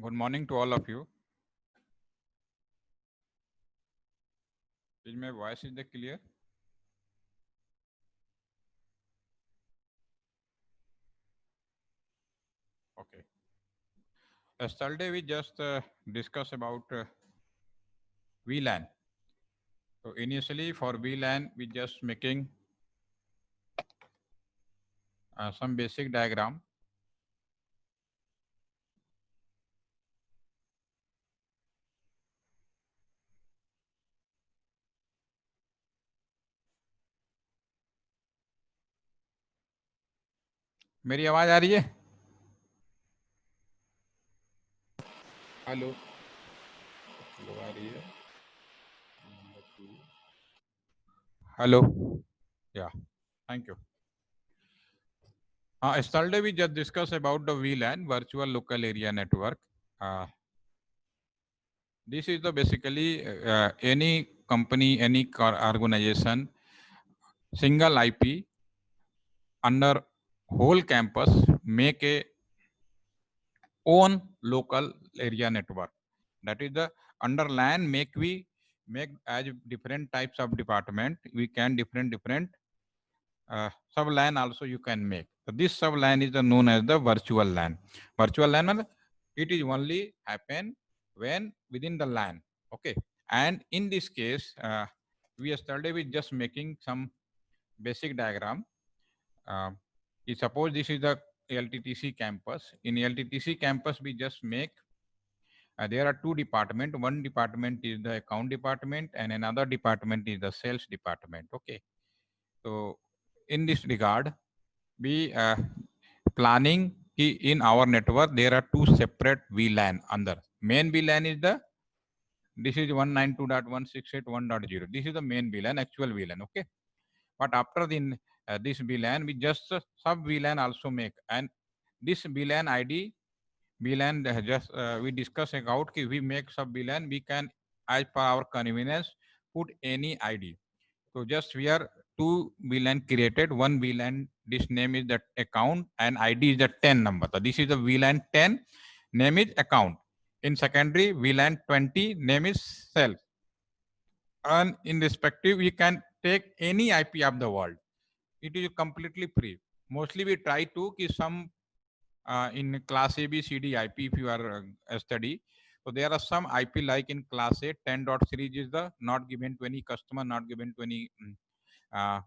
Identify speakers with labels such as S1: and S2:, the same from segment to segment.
S1: Good morning to all of you. Is my voice is the clear? Okay. Yesterday we just discussed about VLAN. So initially for VLAN we just making some basic diagram. मेरी आवाज आ रही है? Hello hello आ रही है? Hello या thank you. Yesterday we just discussed about the VLAN, virtual local area network. Uh, this is the basically any company, any organization, single IP under whole campus make a own local area network. That is the under LAN make as different types of department. We can different sub LAN also you can make. So this sub LAN is the known as the virtual LAN. Virtual LAN means it is only happen when within the LAN. Okay. And in this case, we yesterday we just making some basic diagram. Suppose this is the LTTC campus. In LTTC campus, we just make there are two departments. One department is the account department, and another department is the sales department. Okay. So in this regard, we planning in our network there are two separate VLAN under. Main VLAN is the this is 192.168.1.0. This is the main VLAN, actual VLAN. Okay. But after this VLAN, we just sub VLAN also make, and this VLAN ID VLAN just we discuss about कि we make sub VLAN, we can as per our convenience put any ID. So just we are two VLAN created. One VLAN, this name is the account and ID is the 10 number. So this is the VLAN 10, name is account. In secondary VLAN 20, name is self. And in respective, we can take any IP of the world. It is completely free. Mostly we try to ki some in class A, B, C, D IP if you are study. So there are some IP like in class A, 10 dot series is the not given to any customer, not given to any uh,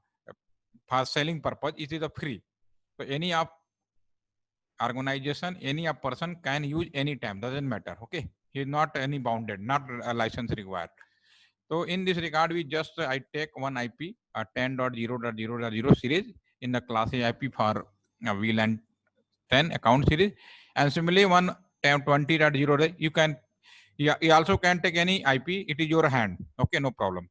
S1: for selling purpose. It is a free. So any of organization, any of person can use any time. Doesn't matter. Okay, he is not any bounded, not a license required. So in this regard, we just I take one IP 10.0.0.0 series in the class A IP for VLAN 10 account series, and similarly one 20.0 you can you also can take any IP. It is your hand. Okay, no problem.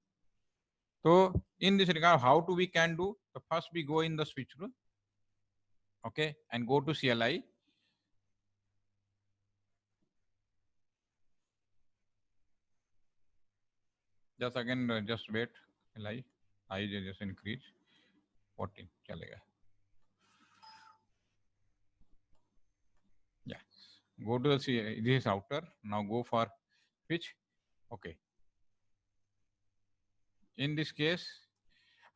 S1: So in this regard, how do we can do? So first we go in the switch room, okay, and go to CLI. Just again, just wait. CLI, I just increase 14. चलेगा. Yeah. Go to the this is outer. Now go for switch. Okay. In this case,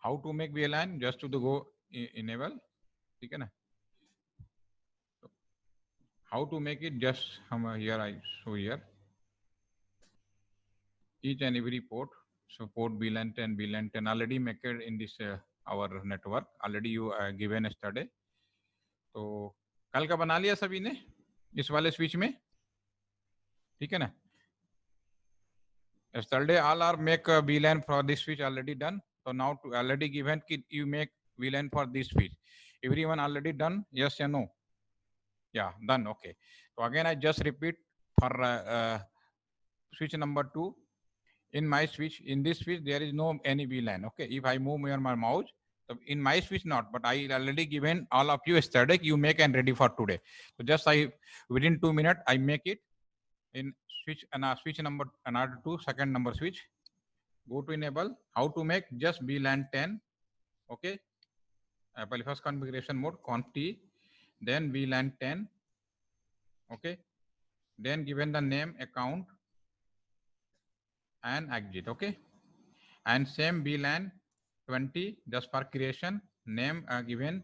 S1: how to make VLAN? Just to the go enable. ठीक है ना? How to make it? Just here I show here. Each and every port. So port VLAN 10, VLAN 10 already make it in this our network. Already you given yesterday. तो कल का बना लिया सभी ने इस वाले स्विच में. ठीक है ना? Yesterday all are make VLAN for this switch already done. So now to already given you make VLAN for this switch. Everyone already done? Yes or no? Yeah, done. Okay. So again I just repeat for switch number 2. In my switch, in this switch there is no any VLAN. Okay. If I move my mouse, so in my switch not, but I already given all of you yesterday. You make and ready for today. So just I within 2 minutes I make it in switch and switch number another 2 second number switch. Go to enable. How to make? Just VLAN 10. Okay. Apple first configuration mode conf t, then VLAN 10. Okay. then given the name, account and exit. Okay, and same VLAN 20 just for creation, name given,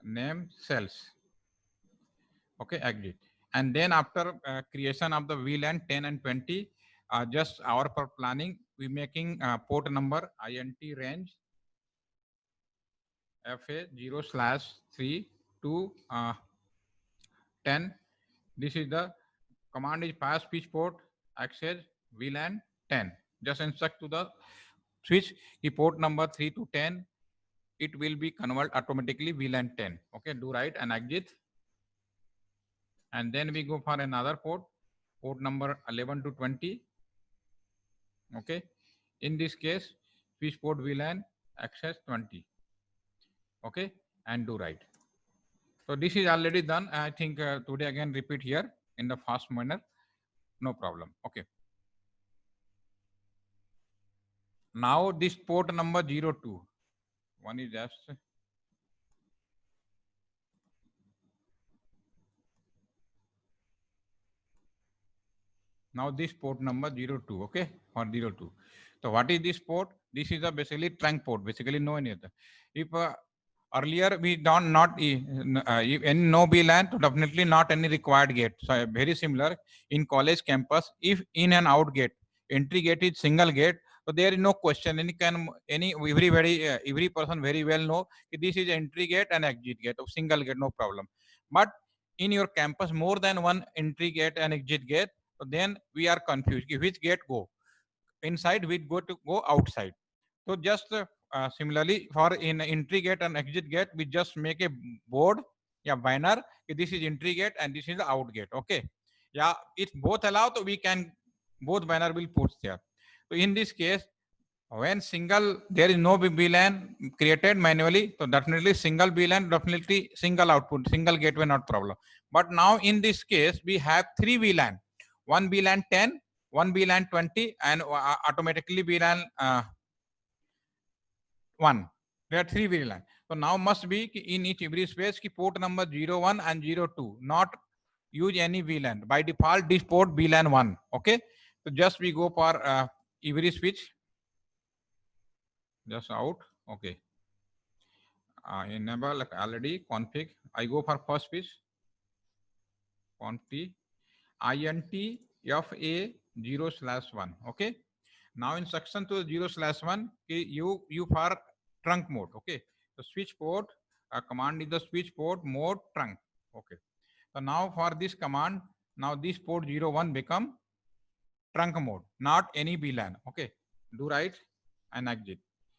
S1: name cells. Okay, exit. And then after creation of the VLAN 10 and 20, just our for planning, we making port number int range FA 0/3 to 10. This is the command is pass switch port access VLAN 10. Just instruct to the switch the port number 3 to 10. It will be convert automatically VLAN 10. Okay, do right and exit. And then we go for another port number 11 to 20. Okay, in this case switch port VLAN access 20. Okay, and do right. So this is already done. I think today again repeat here in the fast manner, no problem. Okay, now this port number 02, one is just now this port number 02. Okay, or 02. So what is this port? This is a basically trunk port, basically no any other. If earlier we don't not any no VLAN, so definitely not any required gate. So very similar in college campus. If in and out gate, entry gate is single gate, so there is no question. Every person very well know this is entry gate and exit gate of single gate, no problem. But in your campus more than one entry gate and exit gate, so then we are confused. Which gate go inside? We go outside. So just similarly for in entry gate and exit gate, we just make a board, yeah, banner. This is entry gate and this is the out gate. Okay, yeah, it's both allowed. So we can both banner will put there. So in this case, when single there is no VLAN created manually, so definitely single VLAN, definitely single output, single gateway, not problem. But now in this case, we have three VLAN, one VLAN 10, one VLAN 20, and automatically VLAN 1. There are three VLAN. So now must be in each every space ki port number 01 and 02, not use any VLAN. By default, this port VLAN 1. Okay. So just we go for every switch. Just out. Okay. Enable already config. I go for first switch. Conf int FA 0/1. Okay. Now instruction to 0/1 you for trunk mode. Okay. So switch port command is the switch port mode trunk. Okay. So now for this command, now this port 01 become trunk mode, not any VLAN. Okay. Do right and exit.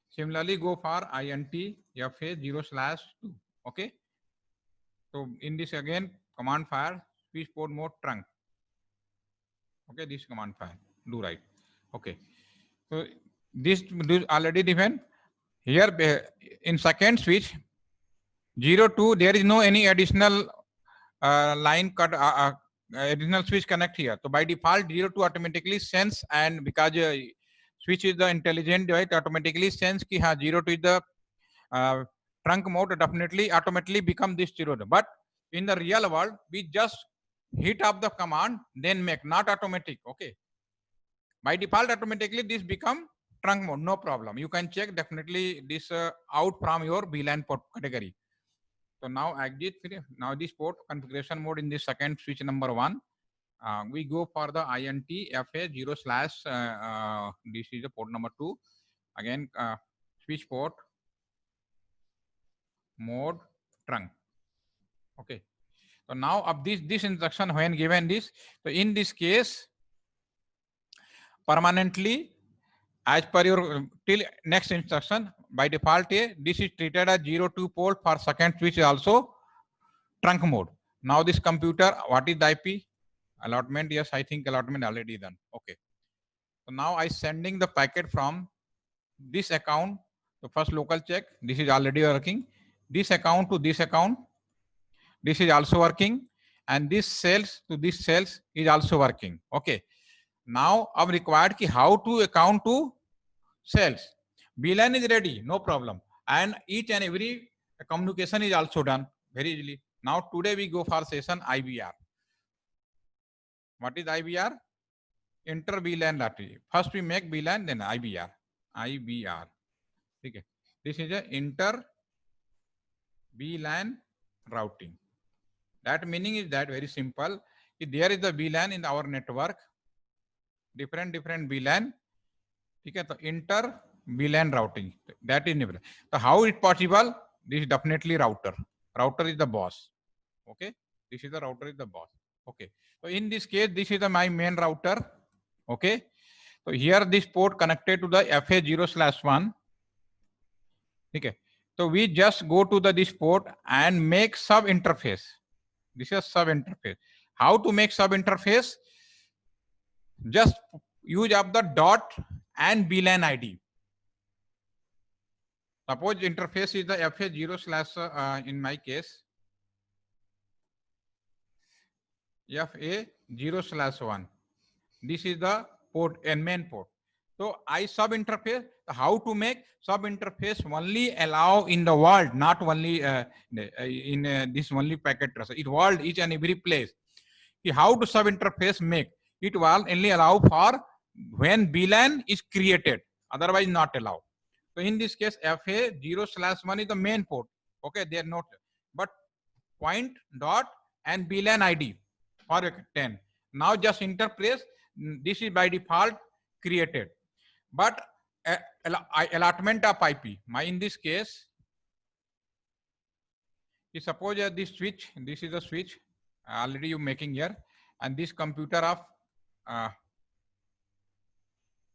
S1: Similarly, go for int FA 0/2. Okay. So in this again command fire switch port mode trunk. Okay, this command fire. Do right. Okay. So this already defined. Here in second switch 02, there is no any additional line cut additional switch connect here. So by default 02 automatically sense, and because switch is the intelligent device, automatically sense ki 02 is the trunk mode, definitely automatically become this 0. But in the real world we just hit up the command then make, not automatic. Okay, by default automatically this become trunk mode, no problem. You can check definitely this out from your VLAN port category. So now exit. Now this port configuration mode in the second switch number 1. We go for the int FA 0/. This is the port number 2. Again switch port mode trunk. Okay. So now of this instruction when given this, so in this case permanently as per your till next instruction, by default this is treated as 02 port for second switch is also trunk mode. Now this computer, what is the IP allotment? Yes, I think allotment already done. Okay. So now I sending the packet from this account. So first local check, this is already working. This account to this account, this is also working, and this cells to this cells is also working. Okay. Now I'm required ki how to account to cells. VLAN is ready, no problem, and each and every communication is also done very easily. Now today we go for session IVR. What is IVR? Inter VLAN routing. First we make VLAN, then IVR. IVR. Okay. This is a inter VLAN routing. That meaning is that very simple. If there is a VLAN in our network, different VLAN. Okay, so inter VLAN routing. That is never. So how it possible? This is definitely router. Router is the boss. Okay, this is the router is the boss. Okay, so in this case, this is my main router. Okay, so here this port connected to the FA0/1. Okay, so we just go to this port and make sub interface. This is sub interface. How to make sub interface? Just use up the dot and VLAN ID. Suppose interface is the FA0/ in my case, FA0/1. This is the port and main port. So I sub interface. How to make sub interface only allow in the world, not only in this only packet tracer. It world each and every place. How to sub interface make? It will only allow for when VLAN is created. Otherwise not allow. So in this case, FA0/1 is the main port. Okay, they are not. But point dot and VLAN ID for 10. Now just interface. This is by default created. But allotment of IP. In this case, suppose this switch. This is a switch. Already you making here, and this computer of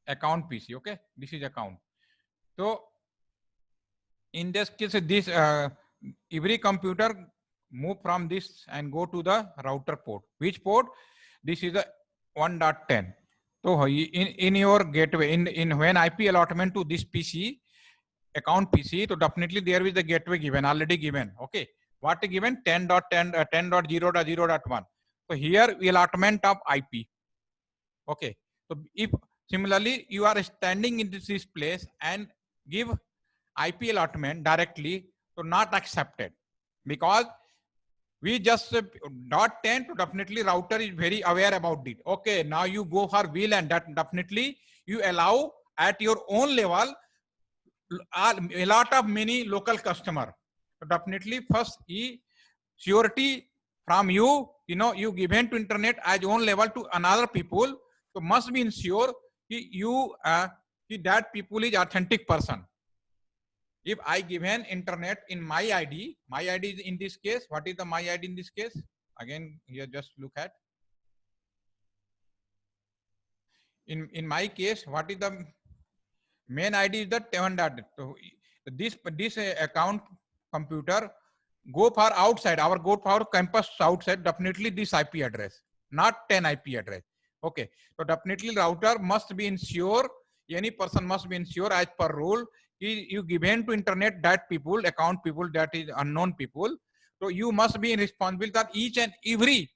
S1: account PC. Okay, this is account. So in this case, this every computer move from this and go to the router port. Which port? This is a 1.10. So in your gateway, in when IP allotment to this PC, account PC, so definitely there is the gateway given, already given. Okay, what is given? 10.10, 10.0.0.1. So here we allotment of IP. Okay, so if similarly you are standing in this place and give IP allotment directly, so not accepted, because we just .10 to definitely router is very aware about it. Okay, now you go for VLAN, that definitely you allow at your own level a lot of many local customer. So definitely first surety from you, you given to internet as own level to another people, so must be ensure you that people is authentic person. If I given internet in my ID is in this case, what is the my ID in this case? Again, here just look at. In my case, what is the main ID is the 10. So this account computer go for outside, go for campus outside, definitely this IP address, not 10 IP address. Okay, so definitely router must be ensure, any person must be ensure as per rule, you given to internet that people, account people, that is unknown people. So you must be responsible that each and every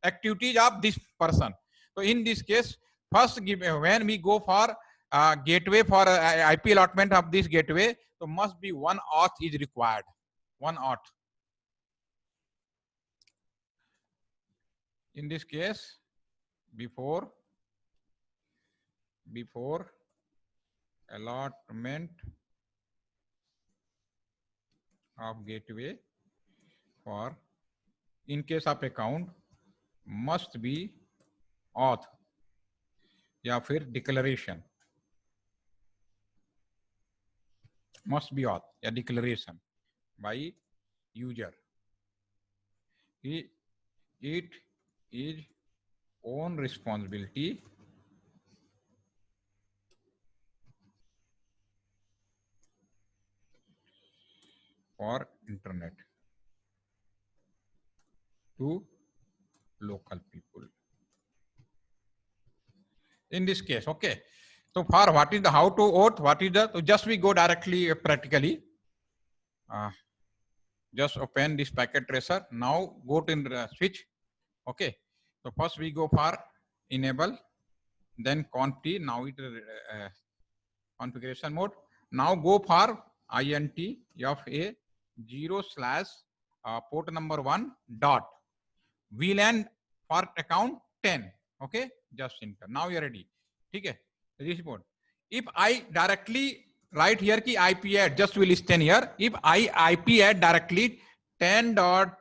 S1: activities of this person. So in this case, first when we go for gateway for IP allotment of this gateway, so must be one auth is required. One auth. In this case, before allotment of gateway for, in case of account, must be auth या फिर declaration, must be auth या declaration by user. It is own responsibility for internet to local people. In this case, okay. So for what is the how to auth, what is the, so just we go directly practically. Just open this packet tracer. Now go to the switch. Okay. So first we go for enable, then conf t. Now it configuration mode. Now go for int of a 0/, port number 1 dot VLAN for account 10. Okay, just enter. Now you are ready. Okay, this port. If I directly write here ki IP add, just will listen here. If I IP add directly 10 dot,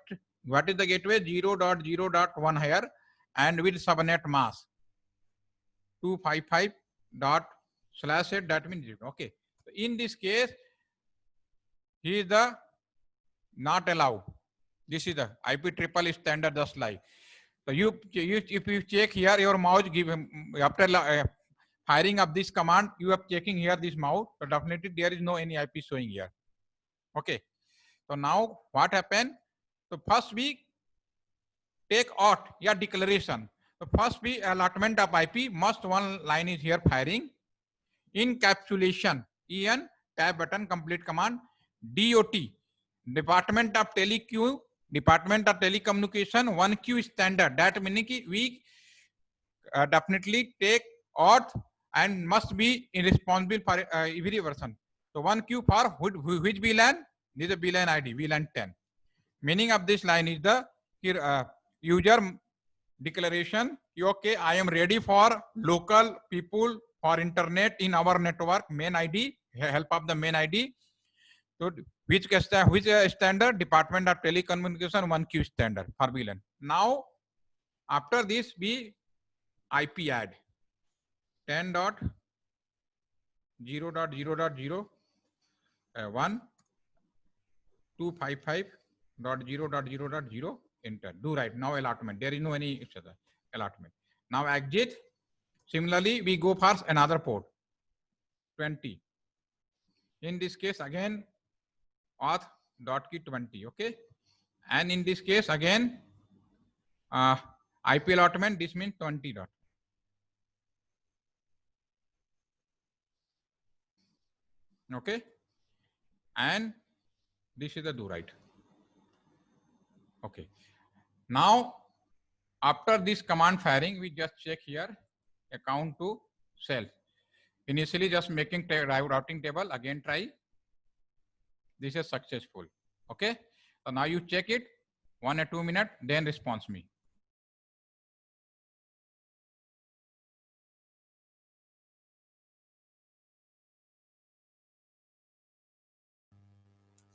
S1: what is the gateway? 0.0.1 here, and with subnet mask 255 dot slash 8, that means 0. Okay, so in this case, he is the not allowed. This is the IP triple standard just like. So if you check here, your mouse give after firing of this command, you are checking here this mouse. So definitely there is no any IP showing here. Okay. So now what happened? So first we take auth, yeah, declaration. So first we allotment of IP, must one line is here firing. Encapsulation, en tab button complete command. DOT, Department of Teleq, Department of Telecommunication 1Q standard. That meaning we definitely take auth and must be responsible for every version. So 1Q for which VLAN? This is a VLAN ID, VLAN 10. Meaning of this line is the user declaration. Okay, I am ready for local people for internet in our network. Main ID, help of the main ID. So which standard? Department of Telecommunication 1Q standard for VLAN. Now after this we IP add 10.0.0.0 1.255.0.0.0 enter. Do right now allotment. There is no any allotment. Now exit. Similarly, we go for another port 20. In this case again auth dot key 20. Okay, and in this case again IP allotment. This means 20 dot. Okay, and this is the do right. Okay, now after this command firing, we just check here account to self. Initially just making routing table, again try. This is successful. Okay, so now you check it 1 or 2 minutes, then response me.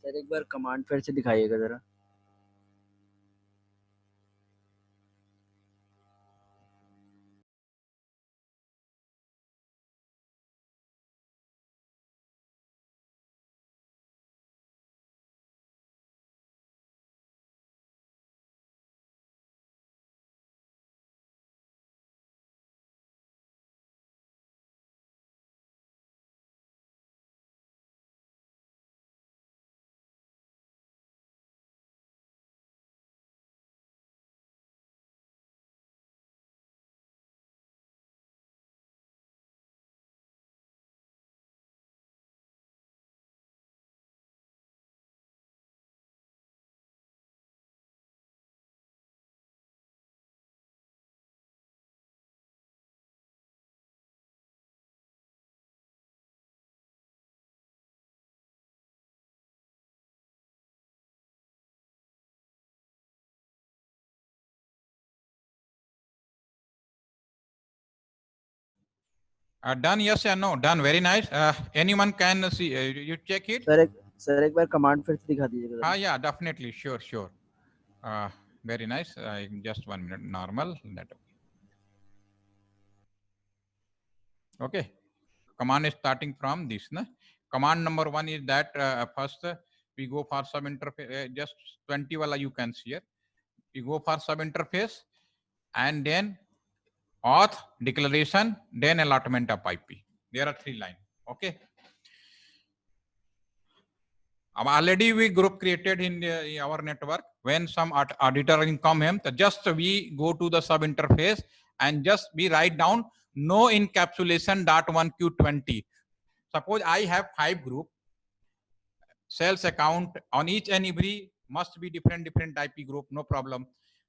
S2: Sir एक बार command फिर से दिखाइएगा जरा.
S1: Done, yes or no? Done, very nice. Anyone can see, you check it?
S2: Sir एक बार command फिर से दिखा दीजिएगा.
S1: Yeah, definitely, sure. Very nice. Just 1 minute, normal. Okay, command is starting from this. Na? Command number 1 is that first we go for sub interface, just 20 wala you can see here. We go for sub interface and then auth, declaration, then allotment of IP. There are 3 lines. Okay. Already we group created in our network. When some auditor income him, just we go to the sub interface and just we write down no encapsulation .1Q20. Suppose I have 5 group sales account, on each and every must be different IP group, no problem.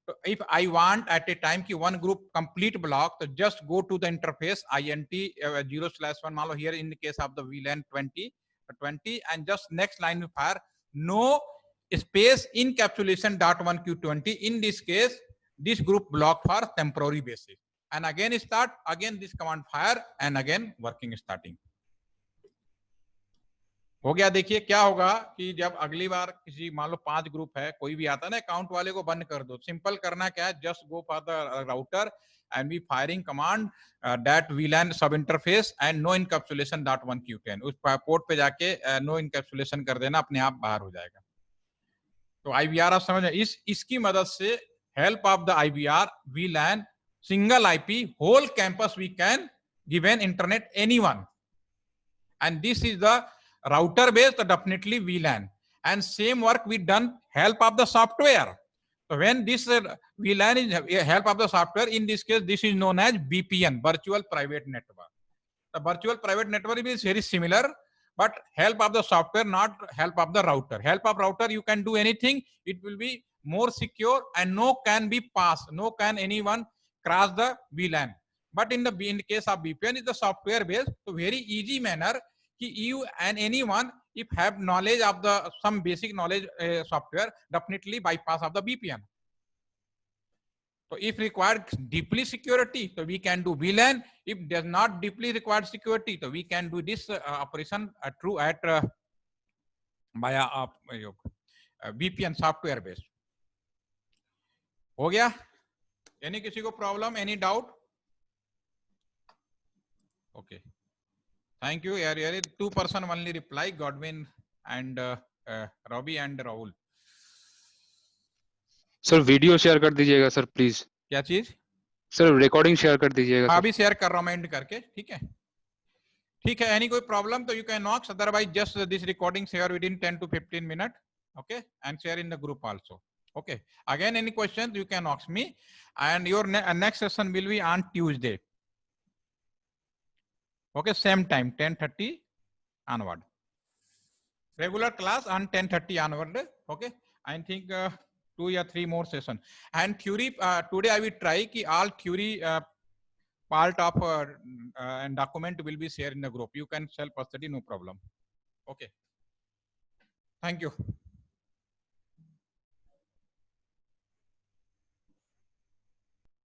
S1: So if I want at a time ki one group complete block, so just go to the interface int 0/1 malo here in the case of the VLAN 20 and just next line fire no space encapsulation .1Q20. In this case, this group block for temporary basis. And again start, again this command fire and again working starting. हो गया. देखिए क्या होगा कि जब अगली बार किसी मान लो 5 ग्रुप है, कोई भी आता है ना, अकाउंट वाले को बंद कर दो. सिंपल करना क्या है, just go for the router and be firing command that VLAN sub interface and no encapsulation .1Q10. उस पोर्ट पे जाके no encapsulation कर देना, अपने आप बाहर हो जाएगा. तो IVR आप समझ रहे, इसकी मदद से help of the IVR VLAN single IP whole campus we can give an internet anyone, and this is the router based, definitely VLAN, and same work we done help of the software. So when this VLAN is help of the software, in this case this is known as VPN, virtual private network. The virtual private network is very similar, but help of the software, not help of the router. Help of router, you can do anything, it will be more secure and no can be passed, no can anyone cross the VLAN. But in the case of VPN, is the software based, so very easy manner ki you and anyone if have knowledge of the some basic knowledge software, definitely bypass of the VPN. So if required deeply security, so we can do VLAN. If does not deeply required security, so we can do this operation through at via VPN software based. हो गया? Any किसी को problem? Any doubt? Okay. Thank you. Here 2 person only reply, Godwin and Robbie and Rahul.
S3: Sir video share कर दीजिएगा sir please.
S1: क्या चीज?
S3: Sir recording share कर दीजिएगा.
S1: अभी शेयर कर रहा हूं मैं एंड करके. ठीक है, ठीक है. एनी कोई प्रॉब्लम तो you can knocks, otherwise just this recording share with in 10 to 15 minutes. Okay, and share in the group also. Okay, again any questions you can ask me, and your next session will be on Tuesday. Okay, same time 10:30 onward. Regular class on 10:30 onward. Okay, I think 2 or 3 more session. And theory today I will try ki all theory part of and document will be shared in the group. You can self study, no problem. Okay, thank you.